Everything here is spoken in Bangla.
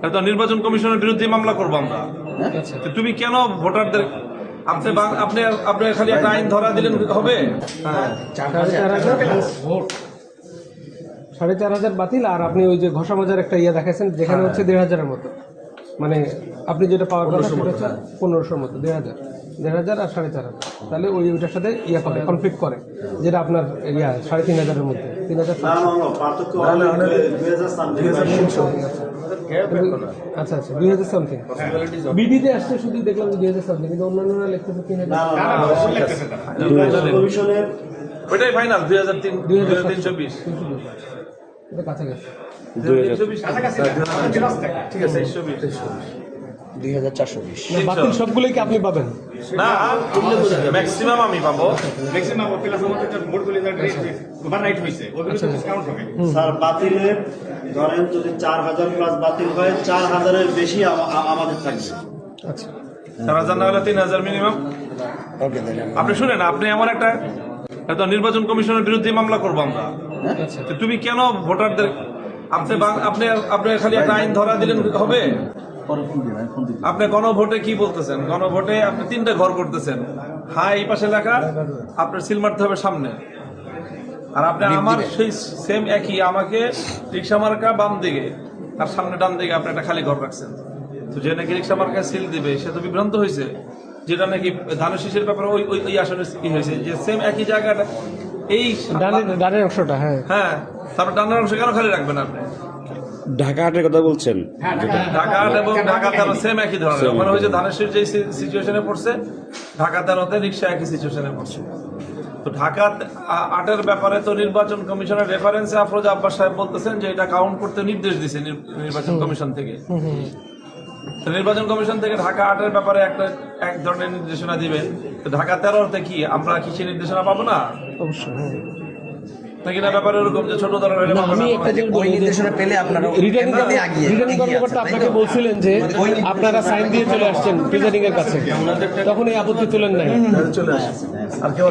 এটা তো নির্বাচন কমিশনের বিরুদ্ধে মামলা করবো আমরা। তো তুমি কেন ভোটারদের আপনি খালি একটা আইন ধরা দিলেন হবে? 4,500 বাতিল, আর আপনি ওই যে ঘষা মজার একটা ইয়ে দেখাচ্ছেন যেখানে হচ্ছে 1,500-এর মতো, মানে আপনি যেটা পাওয়ার কথা সেটা হচ্ছে 1,500-র মতো, 1,500 আর 4,500, তাহলে ওইটার সাথে ইয়ে করে কনফ্লিক্ট করে, যেটা আপনার 3,500-এর মধ্যে 3,000। আচ্ছা আচ্ছা 2,000 সামথিং বিডিতে আসছে, শুধু দেখলাম 2,000 সামথিং, কিন্তু অন্যান্যরা লিখতেছে 3,000। ওইটাই ফাইনাল 2023-2020 এটা কাছাকাছি ঠিক আছে 2,420 বাতিল সবগুলোই কি আপনি পাবেন? না, ম্যাক্সিমাম আমি পাবো। স্যার বাতিলের ধরেন যদি 4,000 প্লাস বাতিল হয়, 4,000-এর বেশি আমাদের থাকবে। আচ্ছা 4,000 না হলে 3,000 মিনিমাম। আপনি শুনেন, আপনি এমন একটা তো নির্বাচন কমিশনের বিরুদ্ধে মামলা করবো আমরা। তো তুমি কেন ভোটারদের আপনি খালি একটা আইন ধরা দিলেন হবে? আপনি গণভোটে কি বলতেছেন? গণভোটে আপনি 3টে ঘর করতেছেন, হ্যাঁ এই পাশে লেখা, আপনার সিল মারতে হবে সামনে, আর আপনি আমার সেই সেম একই আমাকে রিক্সা মার্কা বাম দিকে আর সামনে ডান দিকে আপনি একটা খালি ঘর রাখছেন। তো যে নাকি রিক্সা মার্কা সিল দিবে সে তো বিভ্রান্ত হয়েছে, যেটা নাকি ধানের শীষের ব্যাপারে ওই আসলে কি হয়েছে যে সেম একই জায়গাটা এই ডানের অংশটা। হ্যাঁ, তারপর ডানের অংশ কেন খালি রাখবেন আপনি? ঢাকা হাটের কথা বলছেন? ঢাকা হাট এবং ঢাকা 13 সেম একই ধরনের। ওখানে হয়েছে ধানের শীষ যে সিচুয়েশনে পড়ছে, ঢাকা 13-তে রিক্সা একই সিচুয়েশনে পড়ছে। তো ঢাকা 8-এর ব্যাপারে তো নির্বাচন কমিশনের রেফারেন্সে আফরোজা আব্বাস সাহেব বলতেছেন যে এটা কাউন্ট করতে নির্দেশ দিয়েছে নির্বাচন কমিশন থেকে। তো নির্বাচন কমিশন থেকে ঢাকা 8-এর ব্যাপারে এক ধরনের নির্দেশনা দিবেন, তো ঢাকা 13-তে কি আমরা কি সেই নির্দেশনা পাবো না? অবশ্যই নাকি না ব্যাপারে এরকম যে ছোট ধরনের আমি একটা জিনিস বলি, নির্দেশনা পেলে আপনারা রিটার্নিং কর্মকর্তা আপনাকে বলছিলেন যে আপনারা সাইন দিয়ে চলে আসছেন প্রিজাইডিং এর কাছে, তখন এই আপত্তি তুলেন নাই? চলে আসে। আর কেউ